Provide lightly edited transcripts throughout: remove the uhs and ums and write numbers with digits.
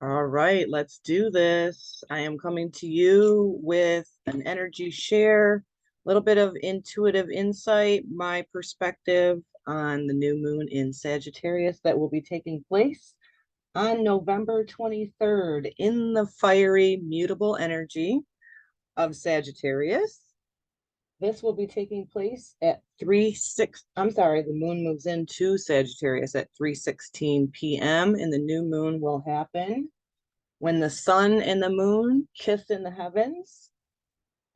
All right, let's do this. I am coming to you with an energy share, a little bit of intuitive insight, my perspective on the new moon in Sagittarius that will be taking place on November 23rd in the fiery mutable energy of Sagittarius. This will be taking place at 3:06. I'm sorry, the moon moves into Sagittarius at 3:16 p.m. and the new moon will happen when the sun and the moon kiss in the heavens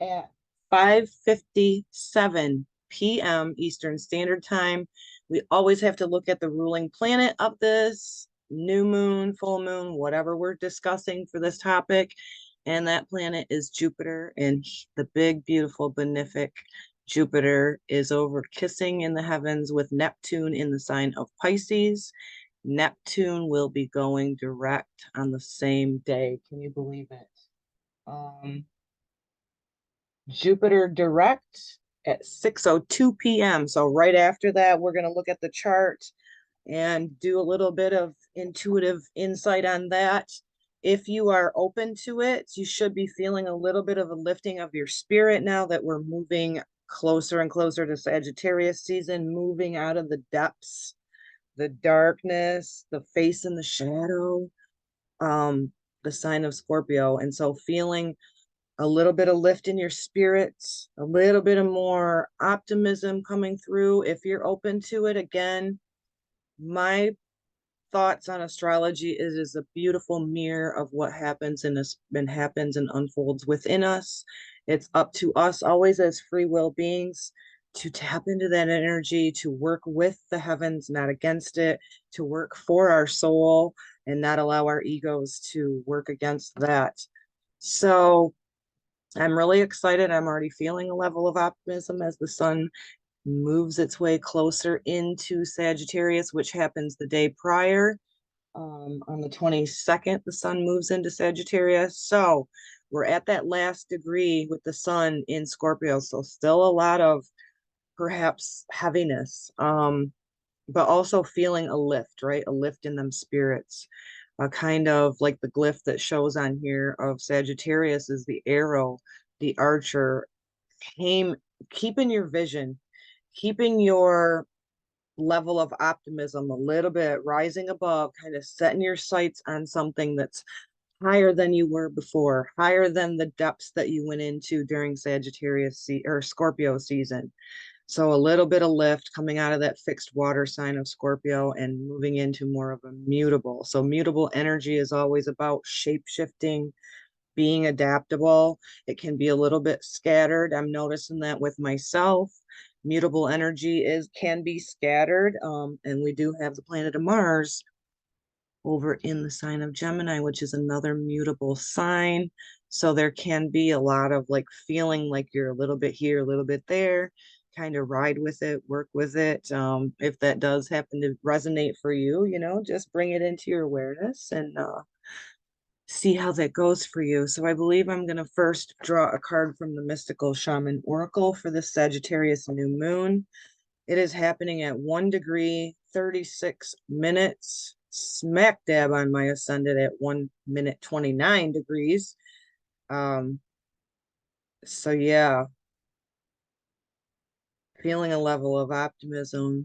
at 5:57 p.m. Eastern Standard Time. We always have to look at the ruling planet of this new moon, full moon, whatever we're discussing for this topic. And that planet is Jupiter, and the big, beautiful, benefic Jupiter is over kissing in the heavens with Neptune in the sign of Pisces. Neptune will be going direct on the same day. Can you believe it? Jupiter direct at 6:02 p.m. So right after that, we're going to look at the chart and do a little bit of intuitive insight on that. If you are open to it, you should be feeling a little bit of a lifting of your spirit now that we're moving closer and closer to Sagittarius season, moving out of the depths, the darkness, the face in the shadow, the sign of Scorpio. And so feeling a little bit of lift in your spirits, a little bit of more optimism coming through. If you're open to it, again, my thoughts on astrology is a beautiful mirror of what happens in us and happens and unfolds within us. It's up to us always as free will beings to tap into that energy, to work with the heavens, not against it, to work for our soul and not allow our egos to work against that. So I'm really excited. I'm already feeling a level of optimism as the sun moves its way closer into Sagittarius, which happens the day prior. On the 22nd, the sun moves into Sagittarius. So we're at that last degree with the sun in Scorpio. So still a lot of perhaps heaviness, but also feeling a lift, right? A lift in them spirits. A kind of like the glyph that shows on here of Sagittarius is the arrow, the archer, came keeping your vision, keeping your level of optimism a little bit rising above, kind of setting your sights on something that's higher than you were before, higher than the depths that you went into during Sagittarius or Scorpio season. So a little bit of lift coming out of that fixed water sign of Scorpio and moving into more of a mutable. So mutable energy is always about shape shifting, being adaptable. It can be a little bit scattered. I'm noticing that with myself. Mutable energy can be scattered. And we do have the planet of Mars over in the sign of Gemini, which is another mutable sign. So there can be a lot of like feeling like you're a little bit here, a little bit there, kind of ride with it, work with it. If that does happen to resonate for you, just bring it into your awareness and see how that goes for you. So I believe I'm going to first draw a card from the Mystical Shaman Oracle for the Sagittarius new moon. It is happening at 1 degree, 36 minutes, smack dab on my ascendant at 1 minute, 29 degrees. So yeah, feeling a level of optimism,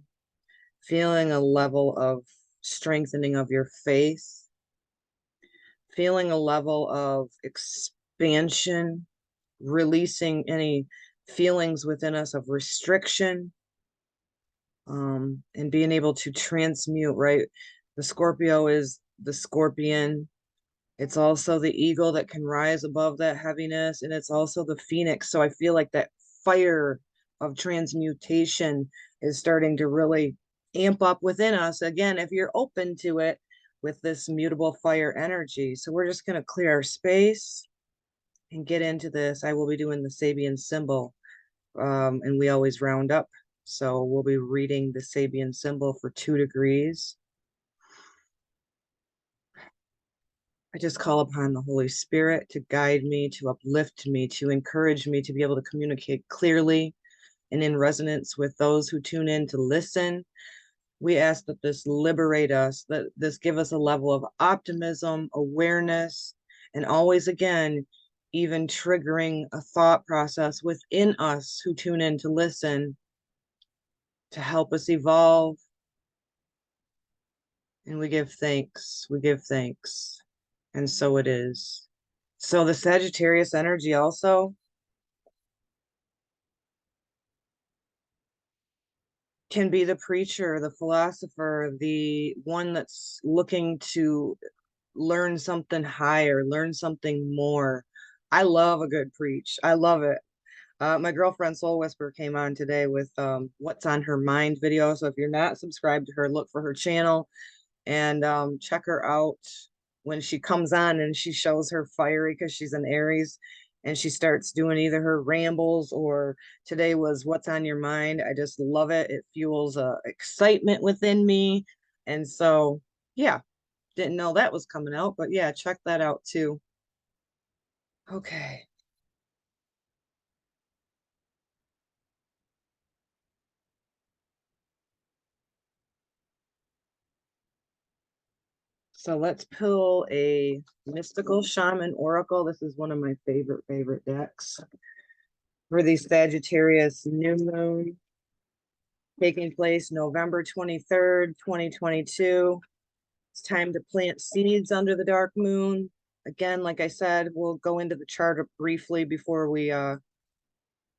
feeling a level of strengthening of your faith, feeling a level of expansion, releasing any feelings within us of restriction, and being able to transmute, right? The Scorpio is the scorpion. It's also the eagle that can rise above that heaviness, and it's also the phoenix. So I feel like that fire of transmutation is starting to really amp up within us again, if you're open to it with this mutable fire energy. So we're just going to clear our space and get into this. I will be doing the Sabian symbol, and we always round up. So we'll be reading the Sabian symbol for 2 degrees. I just call upon the Holy Spirit to guide me, to uplift me, to encourage me to be able to communicate clearly and in resonance with those who tune in to listen. We ask that this liberate us, that this give us a level of optimism, awareness, and always again, even triggering a thought process within us who tune in to listen to help us evolve. And we give thanks. We give thanks. And so it is. So the Sagittarius energy also can be the preacher, the philosopher, the one that's looking to learn something higher, learn something more. I love a good preach. I love it. My girlfriend Soul Whisper came on today with What's on Her Mind video. So if you're not subscribed to her, look for her channel and check her out when she comes on and she shows her fiery because she's an Aries and she starts doing either her rambles or today was What's on Your Mind. I just love it. It fuels excitement within me. And so, yeah, didn't know that was coming out, but yeah, check that out too. Okay. So let's pull a mystical shaman oracle. This is one of my favorite decks for the Sagittarius new moon taking place November 23rd, 2022. It's time to plant seeds under the dark moon. Again, like I said, we'll go into the chart briefly before we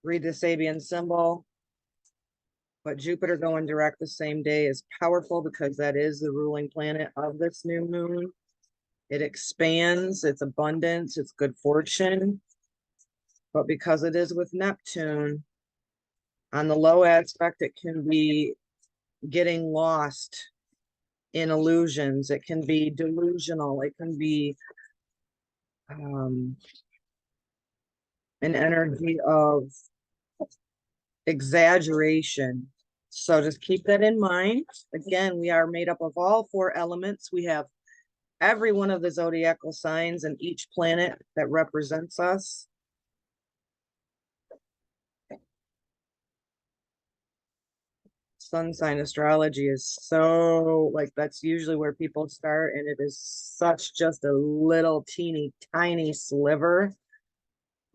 read the Sabian symbol. But Jupiter going direct the same day is powerful because that is the ruling planet of this new moon. It expands, it's abundance, it's good fortune. But because it is with Neptune, on the low aspect, it can be getting lost in illusions. It can be delusional. It can be an energy of exaggeration. So just keep that in mind. Again, we are made up of all four elements. We have every one of the zodiacal signs and each planet that represents us. Sun sign astrology is so like that's usually where people start, and it is such just a little teeny tiny sliver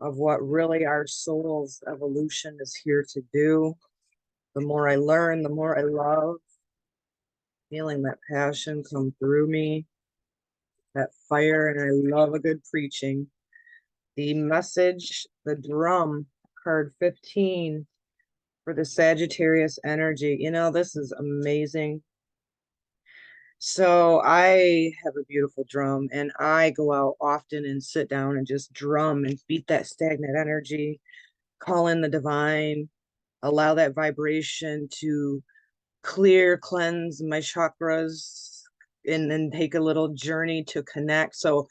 of what really our soul's evolution is here to do. The more I learn, the more I love, feeling that passion come through me, that fire, and I love a good preaching. The message, the drum, card 15 for the Sagittarius energy. You know, this is amazing. So I have a beautiful drum and I go out often and sit down and just drum and beat that stagnant energy, call in the divine, allow that vibration to clear, cleanse my chakras, and then take a little journey to connect. So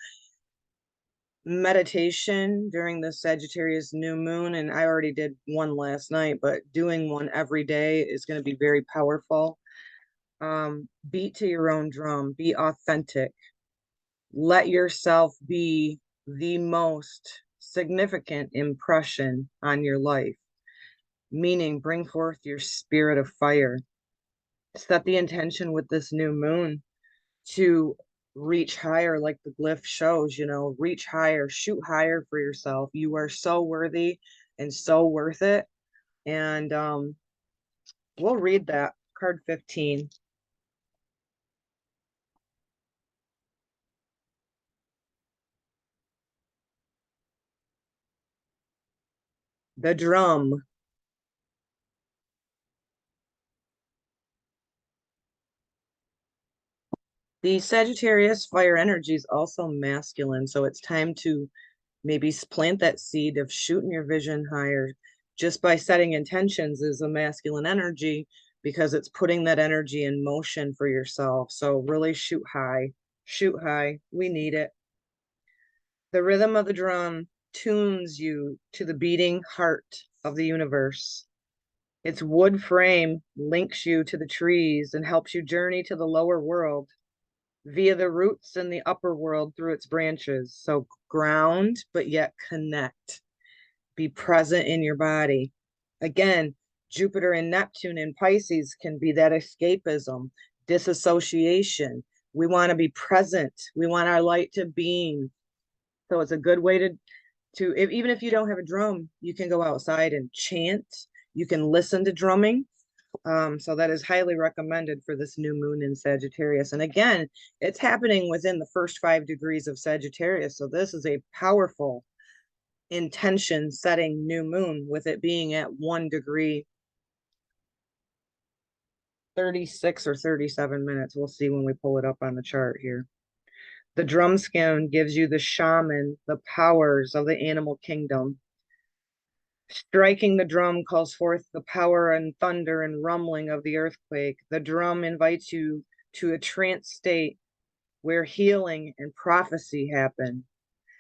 meditation during the Sagittarius new moon, and I already did one last night, but doing one every day is going to be very powerful. Beat to your own drum, be authentic, let yourself be the most significant impression on your life, meaning bring forth your spirit of fire. Set the intention with this new moon to reach higher, like the glyph shows, you know, reach higher, shoot higher for yourself. You are so worthy and so worth it. And we'll read that card 15. The drum. The Sagittarius fire energy is also masculine, so it's time to maybe plant that seed of shooting your vision higher. Just by setting intentions is a masculine energy because it's putting that energy in motion for yourself. So really shoot high, shoot high. We need it. The rhythm of the drum tunes you to the beating heart of the universe. Its wood frame links you to the trees and helps you journey to the lower world via the roots in the upper world through its branches. So ground, but yet connect. Be present in your body. Again, Jupiter and Neptune in Pisces can be that escapism, disassociation. We want to be present. We want our light to beam. So it's a good way to even if you don't have a drum, you can go outside and chant. You can listen to drumming. So that is highly recommended for this new moon in Sagittarius. And again, it's happening within the first 5 degrees of Sagittarius. So this is a powerful intention setting new moon, with it being at 1 degree 36 or 37 minutes. We'll see when we pull it up on the chart here. The drum skin gives you the shaman, the powers of the animal kingdom. Striking the drum calls forth the power and thunder and rumbling of the earthquake. The drum invites you to a trance state where healing and prophecy happen.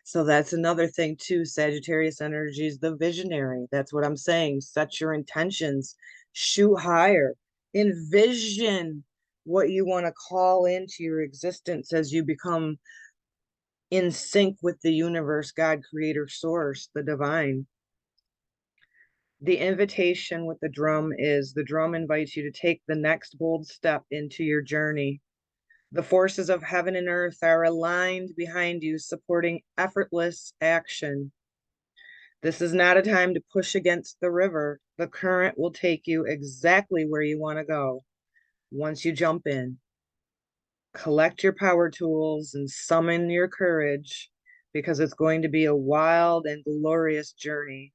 So that's another thing too. Sagittarius energy is the visionary. That's what I'm saying. Set your intentions, shoot higher, envision what you want to call into your existence as you become in sync with the universe, God, creator, source, the divine. The invitation with the drum is the drum invites you to take the next bold step into your journey. The forces of heaven and earth are aligned behind you, supporting effortless action. This is not a time to push against the river. The current will take you exactly where you want to go. Once you jump in, collect your power tools and summon your courage, because it's going to be a wild and glorious journey.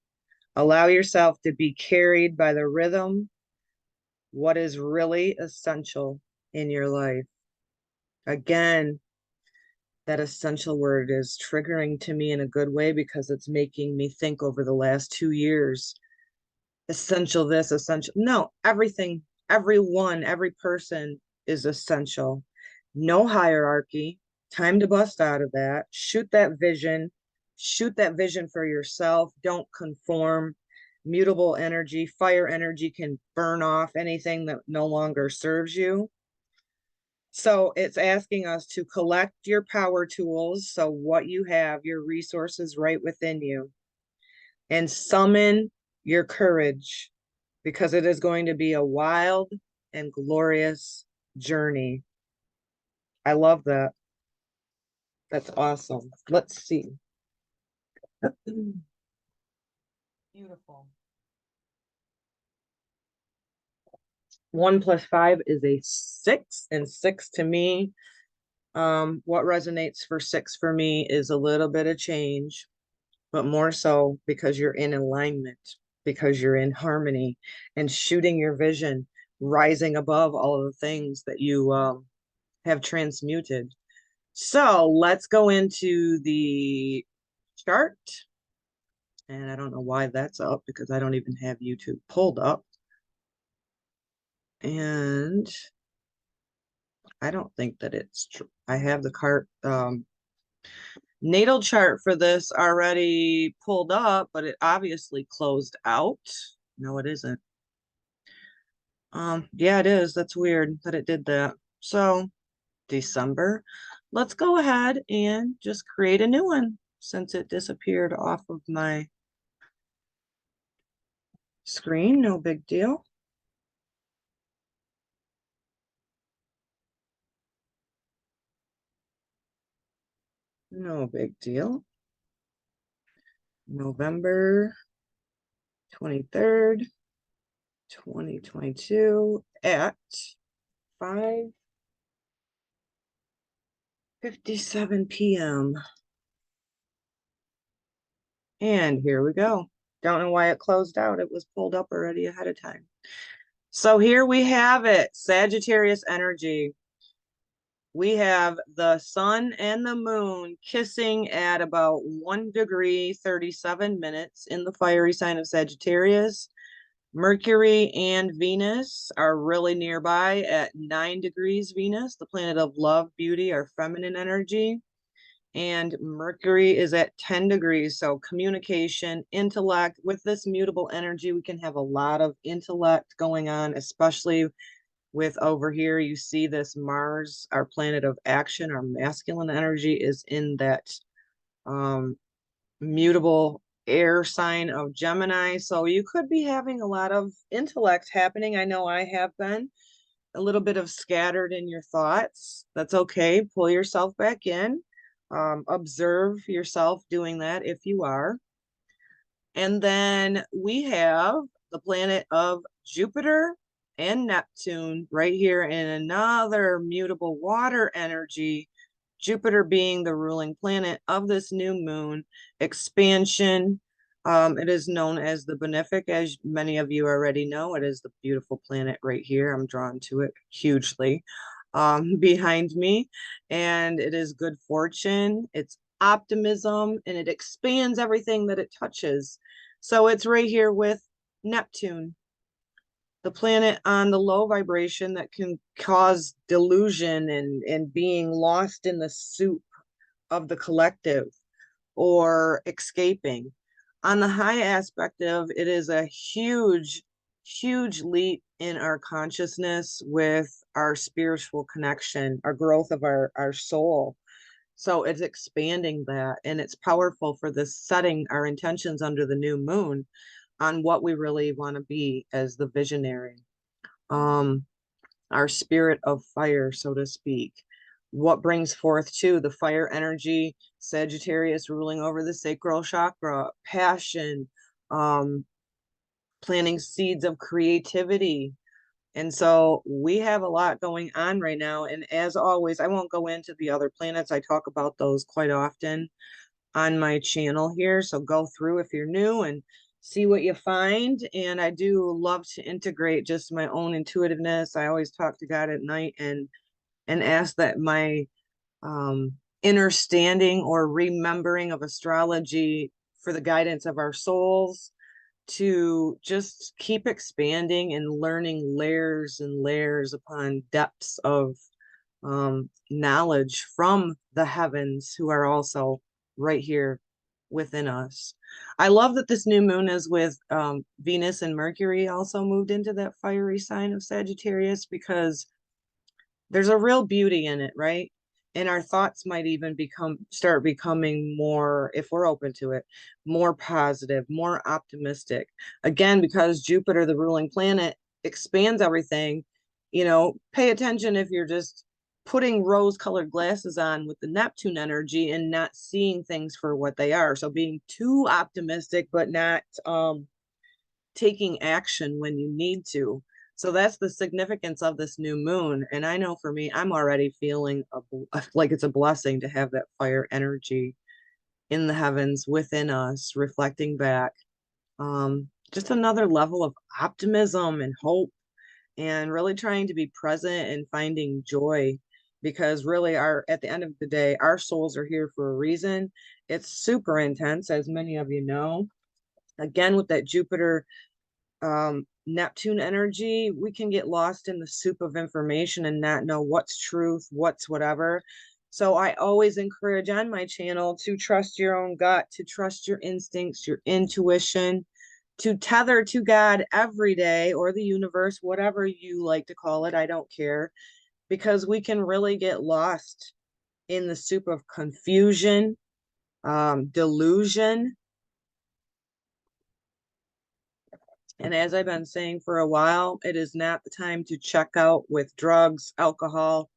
Allow yourself to be carried by the rhythm, what is really essential in your life. Again, that essential word is triggering to me in a good way, because it's making me think over the last 2 years. Essential this, essential. No, everything, everyone, every person is essential. No hierarchy. Time to bust out of that. Shoot that vision. Shoot that vision for yourself. Don't conform. Mutable energy, fire energy can burn off anything that no longer serves you. So it's asking us to collect your power tools. So what you have, your resources right within you, and summon your courage, because it is going to be a wild and glorious journey. I love that. That's awesome. Let's see. Beautiful. 1 + 5 is a 6, and 6 to me, what resonates for 6 for me is a little bit of change, but more so because you're in alignment, because you're in harmony and shooting your vision, rising above all of the things that you have transmuted. So let's go into the chart. And I don't know why that's up, because I don't even have YouTube pulled up. And I don't think that it's true. I have the natal chart for this already pulled up, but it obviously closed out. No, it isn't. Yeah, it is. That's weird that it did that. So December, let's go ahead and just create a new one, since it disappeared off of my screen. No big deal. No big deal. November 23rd, 2022 at 5:57 p.m. And here we go. Don't know why it closed out. It was pulled up already ahead of time. So here we have it, Sagittarius energy. We have the sun and the moon kissing at about 1 degree 37 minutes in the fiery sign of Sagittarius. Mercury and Venus are really nearby at 9 degrees Venus, the planet of love, beauty, our feminine energy. And Mercury is at 10 degrees. So communication, intellect. With this mutable energy, we can have a lot of intellect going on, especially with over here, you see this Mars, our planet of action, our masculine energy is in that mutable air sign of Gemini. So you could be having a lot of intellect happening. I know I have been a little bit of scattered in your thoughts. That's okay. Pull yourself back in. Observe yourself doing that if you are. And then we have the planet of Jupiter and Neptune right here in another mutable water energy. Jupiter being the ruling planet of this new moon, expansion. It is known as the benefic, as many of you already know. It is the beautiful planet right here. I'm drawn to it hugely behind me. And it is good fortune. It's optimism, and it expands everything that it touches. So it's right here with Neptune, the planet on the low vibration that can cause delusion and being lost in the soup of the collective or escaping. On the high aspect of it is a huge leap in our consciousness with our spiritual connection, our growth of our soul. So it's expanding that, and it's powerful for this setting our intentions under the new moon on what we really want to be as the visionary. Um, our spirit of fire, so to speak. What brings forth too the fire energy, Sagittarius ruling over the sacral chakra, passion, um, planting seeds of creativity. And so we have a lot going on right now. And as always, I won't go into the other planets. I talk about those quite often on my channel here. So go through if you're new and see what you find. And I do love to integrate just my own intuitiveness. I always talk to God at night and ask that my understanding or remembering of astrology for the guidance of our souls to just keep expanding and learning layers and layers upon depths of knowledge from the heavens who are also right here within us. I love that this new moon is with Venus and Mercury also moved into that fiery sign of Sagittarius, because there's a real beauty in it, right? And our thoughts might even start becoming more, if we're open to it, more positive, more optimistic. Again, because Jupiter, the ruling planet, expands everything, pay attention if you're just putting rose-colored glasses on with the Neptune energy and not seeing things for what they are. So being too optimistic, but not taking action when you need to. So that's the significance of this new moon. And I know for me, I'm already feeling like it's a blessing to have that fire energy in the heavens within us, reflecting back. Just another level of optimism and hope, and really trying to be present and finding joy, because really at the end of the day, our souls are here for a reason. It's super intense, as many of you know. Again, with that Jupiter Neptune energy, we can get lost in the soup of information and not know what's truth, what's whatever. So I always encourage on my channel to trust your own gut, to trust your instincts, your intuition, to tether to God every day, or the universe, whatever you like to call it. I don't care, because we can really get lost in the soup of confusion, delusion. And as I've been saying for a while, it is not the time to check out with drugs, alcohol,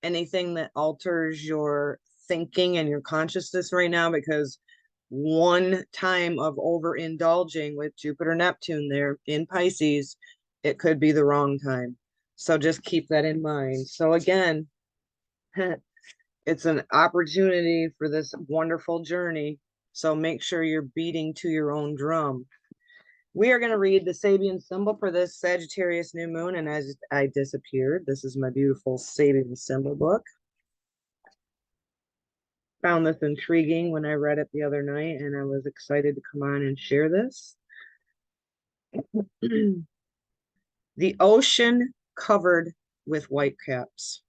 anything that alters your thinking and your consciousness right now, because one time of overindulging with Jupiter Neptune there in Pisces, it could be the wrong time. So just keep that in mind. So again, it's an opportunity for this wonderful journey. So make sure you're beating to your own drum. We are going to read the Sabian symbol for this Sagittarius new moon. And as I disappeared, this is my beautiful Sabian symbol book. Found this intriguing when I read it the other night, and I was excited to come on and share this. The ocean covered with whitecaps.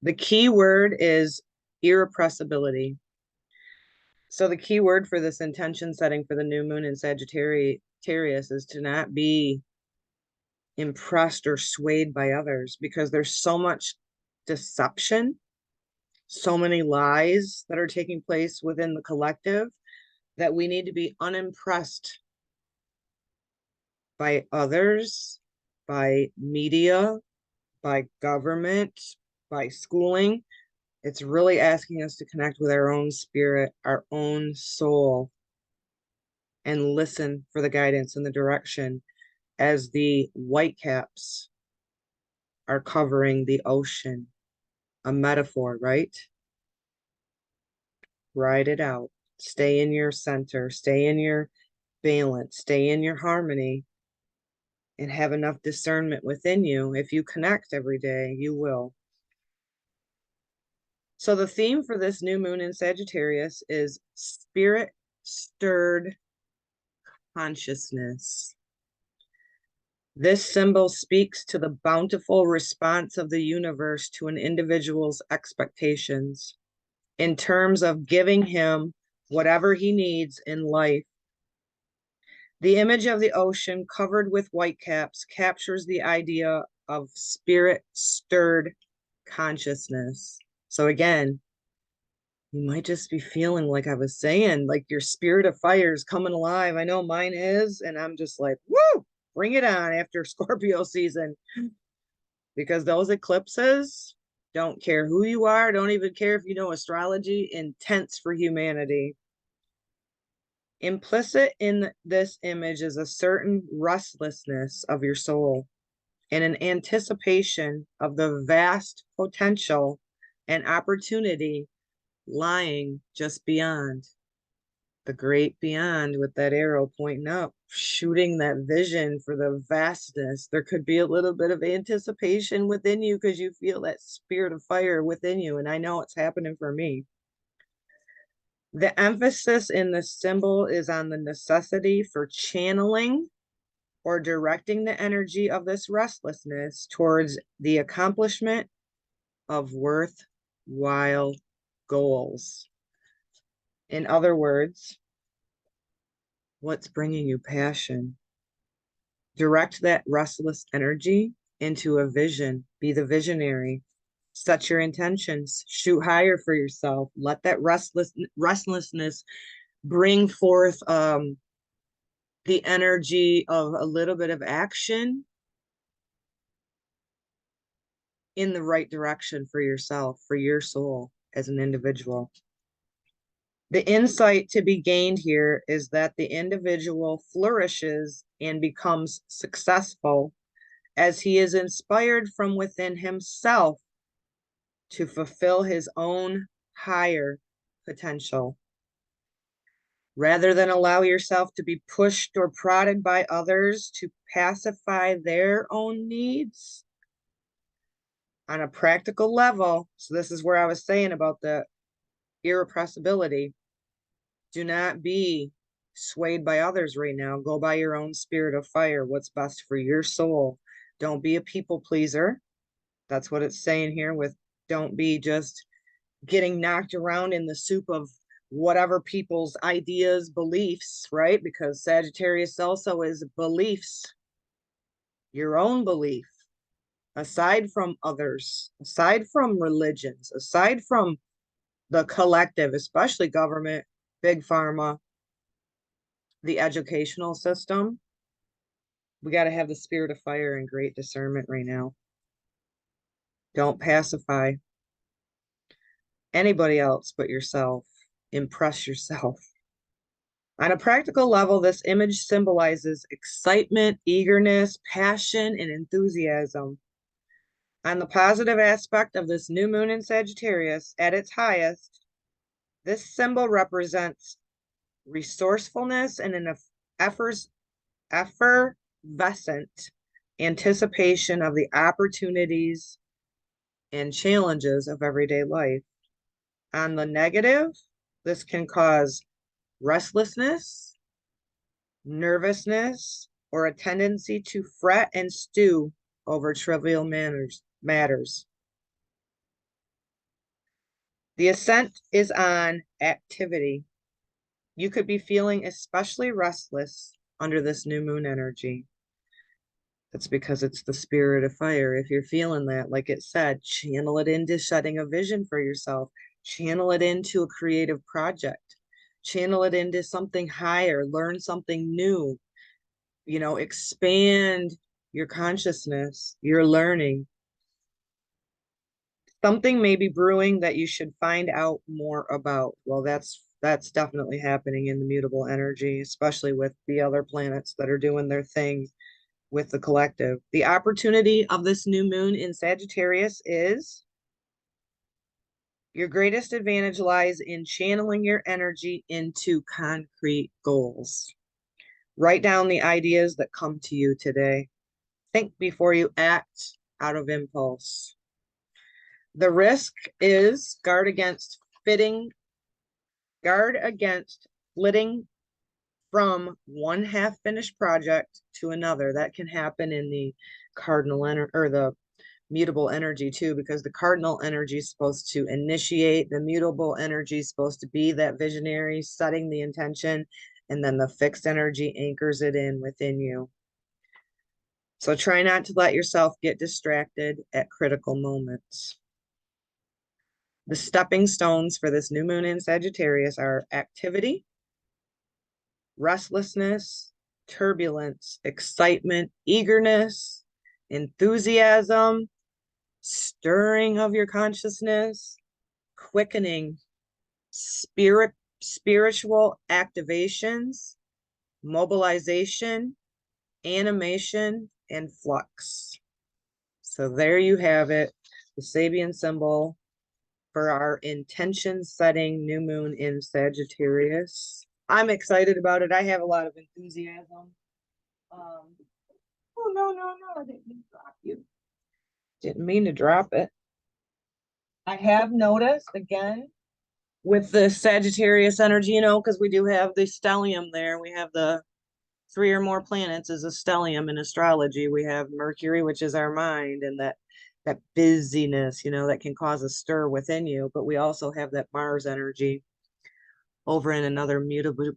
The key word is irrepressibility. So the key word for this intention setting for the new moon in Sagittarius is to not be impressed or swayed by others, because there's so much deception, so many lies that are taking place within the collective, that we need to be unimpressed by others, by media, by government, by schooling. It's really asking us to connect with our own spirit, our own soul, and listen for the guidance and the direction as the whitecaps are covering the ocean. A metaphor, right? Ride it out. Stay in your center, stay in your balance, stay in your harmony, and have enough discernment within you. If you connect every day, you will. So the theme for this new moon in Sagittarius is spirit stirred consciousness. This symbol speaks to the bountiful response of the universe to an individual's expectations in terms of giving him whatever he needs in life. The image of the ocean covered with whitecaps captures the idea of spirit-stirred consciousness. So again, you might just be feeling like I was saying, like your spirit of fire is coming alive. I know mine is, and I'm just like, woo, bring it on after Scorpio season. Because those eclipses, don't care who you are, don't even care if you know astrology, intense for humanity. Implicit in this image is a certain restlessness of your soul and an anticipation of the vast potential and opportunity lying just beyond. The great beyond, with that arrow pointing up, shooting that vision for the vastness. There could be a little bit of anticipation within you because you feel that spirit of fire within you. And I know it's happening for me. The emphasis in the symbol is on the necessity for channeling or directing the energy of this restlessness towards the accomplishment of worthwhile goals. In other words, what's bringing you passion? Direct that restless energy into a vision. Be the visionary. Set your intentions. Shoot higher for yourself. Let that restlessness bring forth the energy of a little bit of action in the right direction for yourself, for your soul as an individual. The insight to be gained here is that the individual flourishes and becomes successful as he is inspired from within himself to fulfill his own higher potential. Rather than allow yourself to be pushed or prodded by others to pacify their own needs on a practical level. So this is where I was saying about the irrepressibility. Do not be swayed by others right now. Go by your own spirit of fire. What's best for your soul. Don't be a people pleaser. That's what it's saying here with don't be just getting knocked around in the soup of whatever people's ideas, beliefs, right? Because Sagittarius also is beliefs, your own belief, aside from others, aside from religions, aside from the collective, especially government, big pharma, the educational system. We got to have the spirit of fire and great discernment right now. Don't pacify anybody else but yourself. Impress yourself. On a practical level, this image symbolizes excitement, eagerness, passion, and enthusiasm. On the positive aspect of this new moon in Sagittarius, at its highest, this symbol represents resourcefulness and an effervescent anticipation of the opportunities and challenges of everyday life. On the negative, this can cause restlessness, nervousness, or a tendency to fret and stew over trivial matters. The ascent is on activity. You could be feeling especially restless under this new moon energy. That's because it's the spirit of fire. If you're feeling that, like it said, channel it into setting a vision for yourself. Channel it into a creative project. channel it into something higher, learn something new, expand your consciousness, your learning. Something may be brewing that you should find out more about. Well, that's definitely happening in the mutable energy, especially with the other planets that are doing their thing with the collective. The opportunity of this new moon in Sagittarius is your greatest advantage lies in channeling your energy into concrete goals. Write down the ideas that come to you today. Think before you act out of impulse. The risk is guard against flitting from one half-finished project to another. That can happen in the cardinal energy or the mutable energy too, because the cardinal energy is supposed to initiate, the mutable energy is supposed to be that visionary, setting the intention, and then the fixed energy anchors it in within you. So try not to let yourself get distracted at critical moments. The stepping stones for this new moon in Sagittarius are activity, restlessness, turbulence, excitement, eagerness, enthusiasm, stirring of your consciousness, quickening, spiritual activations, mobilization, animation, and flux. So there you have it, the Sabian symbol for our intention setting new moon in Sagittarius. I'm excited about it. I have a lot of enthusiasm. Oh, no, I didn't mean to drop you. Didn't mean to drop it. I have noticed again with the Sagittarius energy, because we do have the stellium there. We have the 3 or more planets as a stellium in astrology. We have Mercury, which is our mind, and that busyness, that can cause a stir within you. But we also have that Mars energy over in another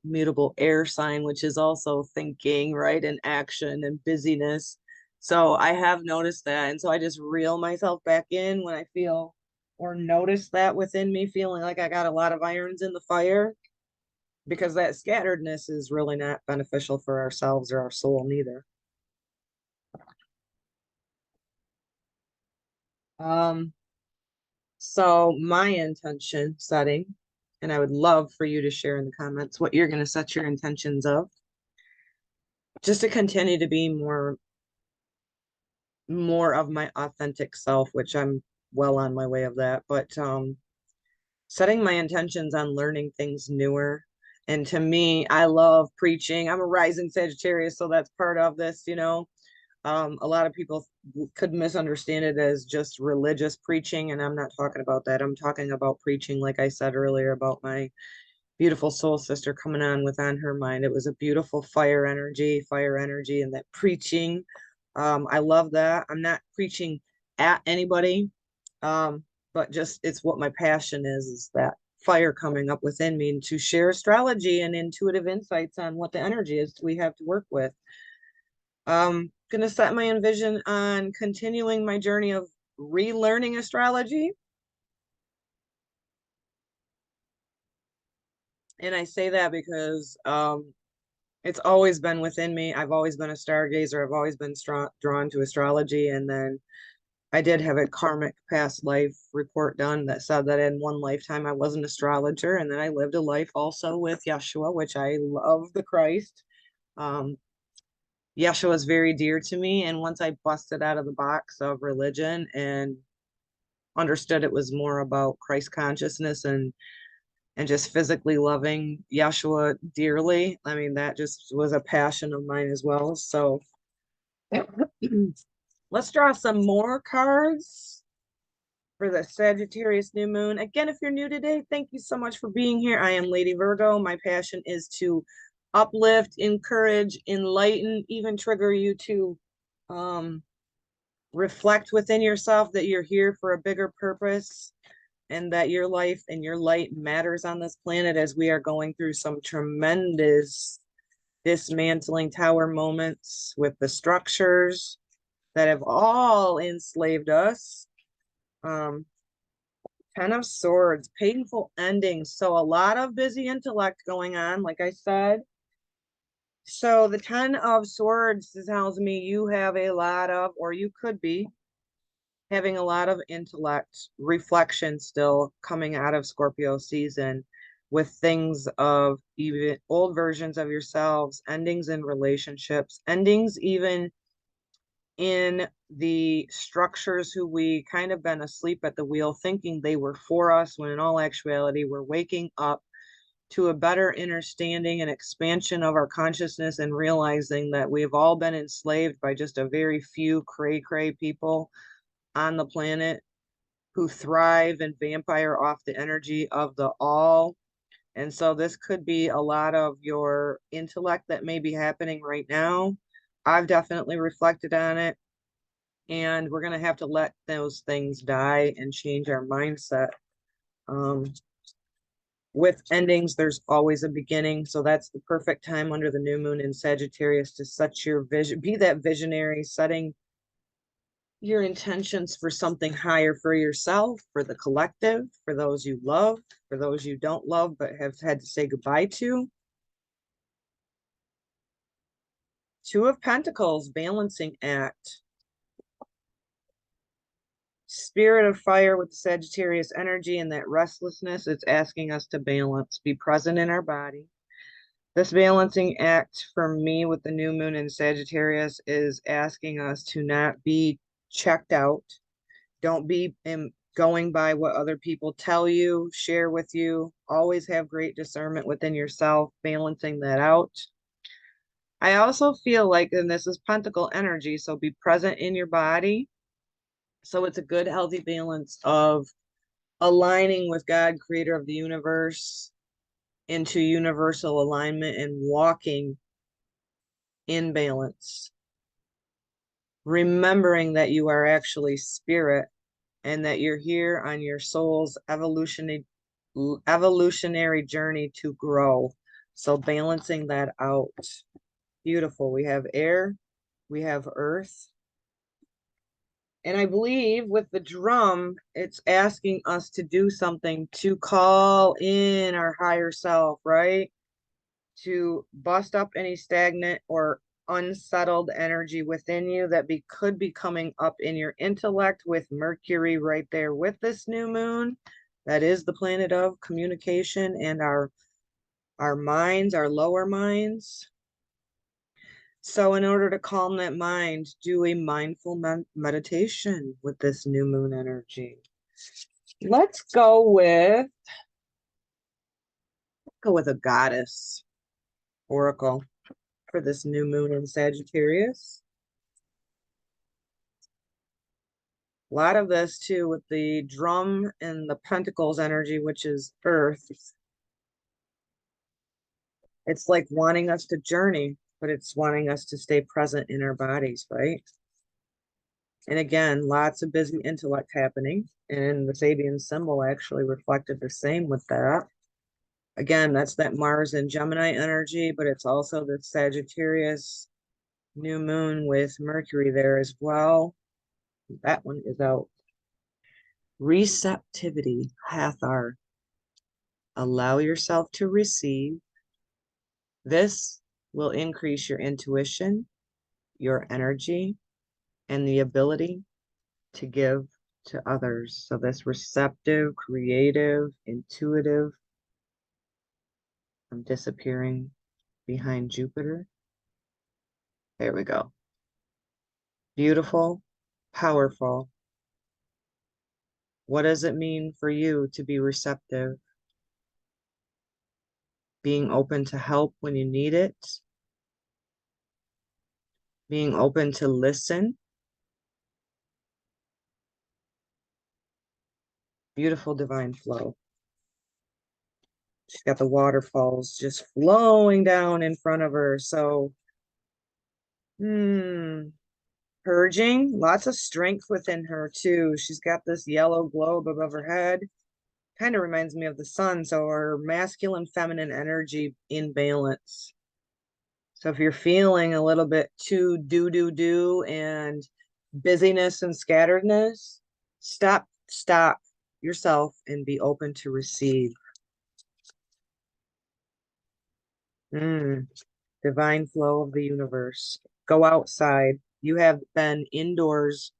mutable air sign, which is also thinking, right, and action and busyness. So I have noticed that. And so I just reel myself back in when I feel or notice that within me, feeling like I got a lot of irons in the fire, because that scatteredness is really not beneficial for ourselves or our soul neither. So my intention setting, and I would love for you to share in the comments what you're going to set your intentions of, just to continue to be more of my authentic self, which I'm well on my way of that. But setting my intentions on learning things newer. And to me, I love preaching. I'm a rising Sagittarius, so that's part of this, A lot of people could misunderstand it as just religious preaching, and I'm not talking about that. I'm talking about preaching, like I said earlier, about my beautiful soul sister coming on with On Her Mind. It was a beautiful fire energy, and that preaching. I love that. I'm not preaching at anybody, but just it's what my passion is that fire coming up within me, and to share astrology and intuitive insights on what the energy is we have to work with. Going to set my envision on continuing my journey of relearning astrology. And I say that because it's always been within me. I've always been a stargazer. I've always been drawn to astrology. And then I did have a karmic past life report done that said that in one lifetime I was an astrologer. And then I lived a life also with Yeshua, which I love the Christ. Yeshua is very dear to me. And once I busted out of the box of religion and understood it was more about Christ consciousness and just physically loving Yeshua dearly, I mean, that just was a passion of mine as well. So let's draw some more cards for the Sagittarius new moon. Again, if you're new today, thank you so much for being here. I am Lady Virgo. My passion is to uplift, encourage, enlighten, even trigger you to reflect within yourself that you're here for a bigger purpose, and that your life and your light matters on this planet, as we are going through some tremendous dismantling tower moments with the structures that have all enslaved us. Ten of Swords, painful endings. So a lot of busy intellect going on, like I said. So the Ten of Swords tells me you have a lot of, or you could be having a lot of intellect reflection still coming out of Scorpio season with things of even old versions of yourselves, endings in relationships, endings even in the structures who we kind of been asleep at the wheel thinking they were for us, when in all actuality we're waking up to a better understanding and expansion of our consciousness and realizing that we've all been enslaved by just a very few cray-cray people on the planet who thrive and vampire off the energy of the all. And so this could be a lot of your intellect that may be happening right now. I've definitely reflected on it. And we're going to have to let those things die and change our mindset. With endings, there's always a beginning. So that's the perfect time under the new moon in Sagittarius to set your vision, be that visionary, setting your intentions for something higher for yourself, for the collective, for those you love, for those you don't love but have had to say goodbye to. Two of Pentacles, balancing act. Spirit of fire with the Sagittarius energy and that restlessness, it's asking us to balance, be present in our body. This balancing act for me with the new moon in Sagittarius is asking us to not be checked out. Don't be going by what other people tell you, share with you. Always have great discernment within yourself, balancing that out. I also feel like, and this is Pentacle energy, so be present in your body. So it's a good, healthy balance of aligning with God, creator of the universe, into universal alignment and walking in balance. Remembering that you are actually spirit and that you're here on your soul's evolutionary journey to grow. So balancing that out. Beautiful. We have air, we have earth. And I believe with the drum, it's asking us to do something to call in our higher self, right? To bust up any stagnant or unsettled energy within you that could be coming up in your intellect with Mercury right there with this new moon. That is the planet of communication and our minds, our lower minds. So in order to calm that mind, do a mindful meditation with this new moon energy. Let's go with a goddess oracle for this new moon in Sagittarius. A lot of this too with the drum and the pentacles energy, which is earth. It's like wanting us to journey, but it's wanting us to stay present in our bodies, right? And again, lots of busy intellect happening. And the Sabian symbol actually reflected the same with that. Again, that's that Mars and Gemini energy, but it's also the Sagittarius new moon with Mercury there as well. That one is out. Receptivity, Hathar. Allow yourself to receive. This will increase your intuition, your energy, and the ability to give to others. So this receptive, creative, intuitive. I'm disappearing behind Jupiter. There we go. Beautiful, powerful. What does it mean for you to be receptive? Being open to help when you need it. Being open to listen. Beautiful divine flow. She's got the waterfalls just flowing down in front of her. So, purging, lots of strength within her too. She's got this yellow globe above her head. Kind of reminds me of the sun. So her masculine, feminine energy in balance. So if you're feeling a little bit too do and busyness and scatteredness, stop. yourself and be open to receive. Divine flow of the universe. Go outside. You have been indoors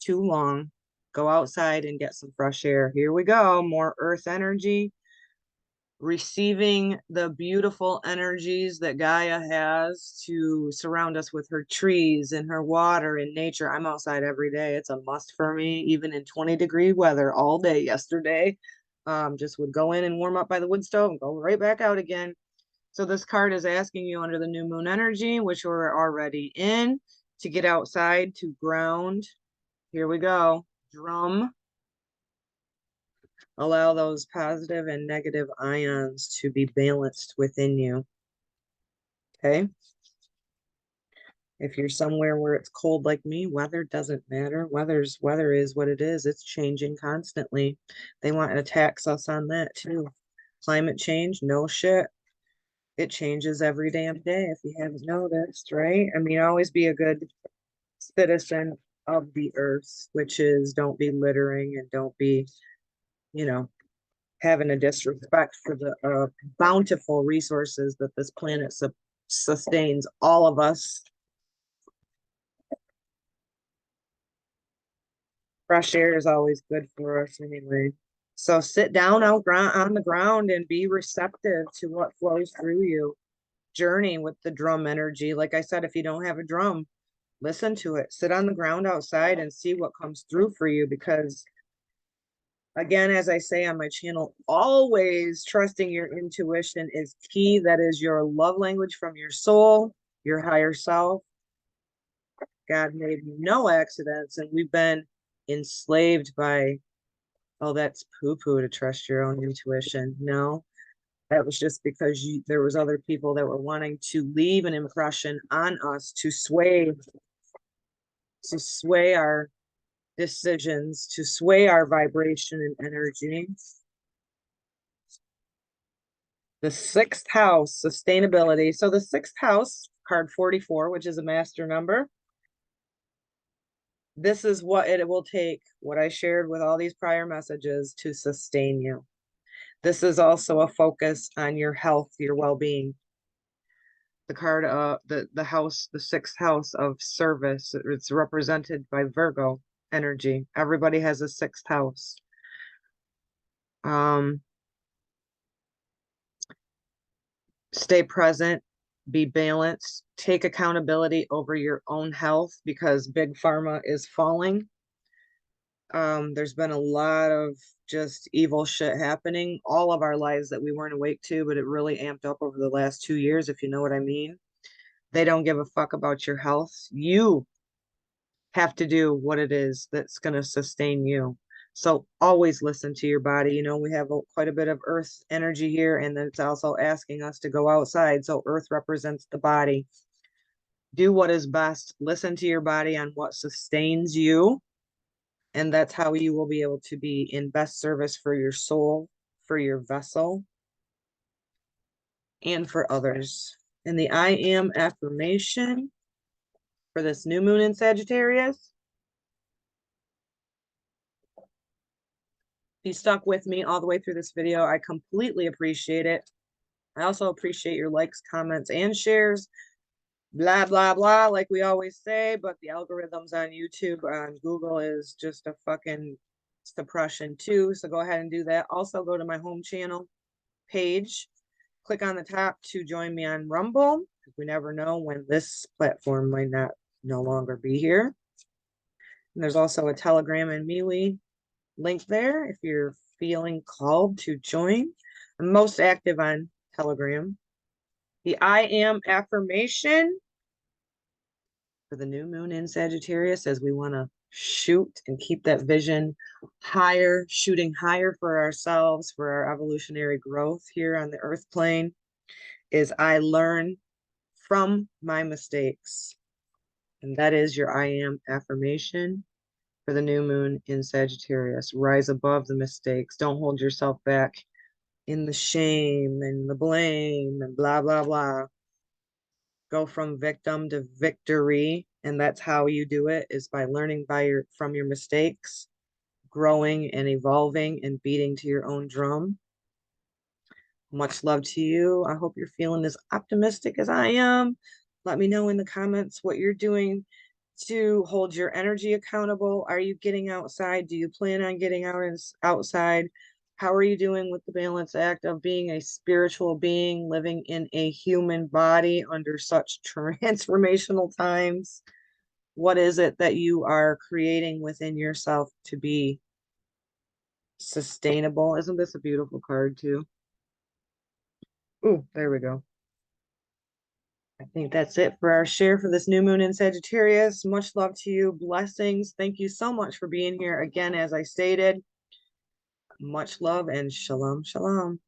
too long. Go outside and get some fresh air. Here we go. More earth energy. Receiving the beautiful energies that Gaia has to surround us with her trees and her water and nature. I'm outside every day. It's a must for me, even in 20-degree weather all day yesterday. Just would go in and warm up by the wood stove and go right back out again. So this card is asking you under the new moon energy, which we're already in, to get outside, to ground. Here we go. Drum. Allow those positive and negative ions to be balanced within you. Okay? If you're somewhere where it's cold like me, weather doesn't matter. Weather is what it is. It's changing constantly. They want to tax us on that too. Climate change, no shit. It changes every damn day if you haven't noticed, right? I mean, always be a good citizen of the earth, which is don't be littering and don't be, you know, having a disrespect for the bountiful resources that this planet sustains all of us. Fresh air is always good for us anyway. So sit down out on the ground and be receptive to what flows through you. Journey with the drum energy. Like I said, if you don't have a drum, listen to it. Sit on the ground outside and see what comes through for you, because again, as I say on my channel, always trusting your intuition is key. That is your love language from your soul, your higher self. God made no accidents, and we've been enslaved by, oh, that's poo-poo to trust your own intuition. No, that was just because there was other people that were wanting to leave an impression on us to sway our decisions, to sway our vibration and energy. The sixth house, sustainability. So the sixth house, card 44, which is a master number. This is what it will take, what I shared with all these prior messages, to sustain you. This is also a focus on your health, your well-being. The card, the house, the sixth house of service, it's represented by Virgo energy. Everybody has a sixth house. Stay present, be balanced, take accountability over your own health, because big pharma is falling. There's been a lot of just evil shit happening all of our lives that we weren't awake to, but it really amped up over the last 2 years, if you know what I mean. They don't give a fuck about your health. You have to do what it is that's going to sustain you. So always listen to your body. You know, we have quite a bit of earth energy here, and then it's also asking us to go outside. So earth represents the body. Do what is best. Listen to your body on what sustains you. And that's how you will be able to be in best service for your soul, for your vessel, and for others. And the I am affirmation for this new moon in Sagittarius. If you stuck with me all the way through this video, I completely appreciate it. I also appreciate your likes, comments, and shares. Blah, blah, blah, like we always say, but the algorithms on YouTube, on Google, is just a fucking suppression too. So go ahead and do that. Also go to my home channel page. Click on the top to join me on Rumble. We never know when this platform might not no longer be here. And there's also a Telegram and MeWe link there if you're feeling called to join. I'm most active on Telegram. The I am affirmation for the new moon in Sagittarius, as we want to shoot and keep that vision higher, shooting higher for ourselves, for our evolutionary growth here on the earth plane, is I learn from my mistakes. And that is your I am affirmation for the new moon in Sagittarius. Rise above the mistakes. Don't hold yourself back in the shame and the blame and blah, blah, blah. Go from victim to victory. And that's how you do it, is by learning from your mistakes, growing and evolving and beating to your own drum. Much love to you. I hope you're feeling as optimistic as I am. Let me know in the comments what you're doing to hold your energy accountable. Are you getting outside? Do you plan on getting outside? How are you doing with the balance act of being a spiritual being living in a human body under such transformational times? What is it that you are creating within yourself to be sustainable? Isn't this a beautiful card too? Oh, there we go. I think that's it for our share for this new moon in Sagittarius. Much love to you. Blessings. Thank you so much for being here again, as I stated. Much love and shalom, shalom.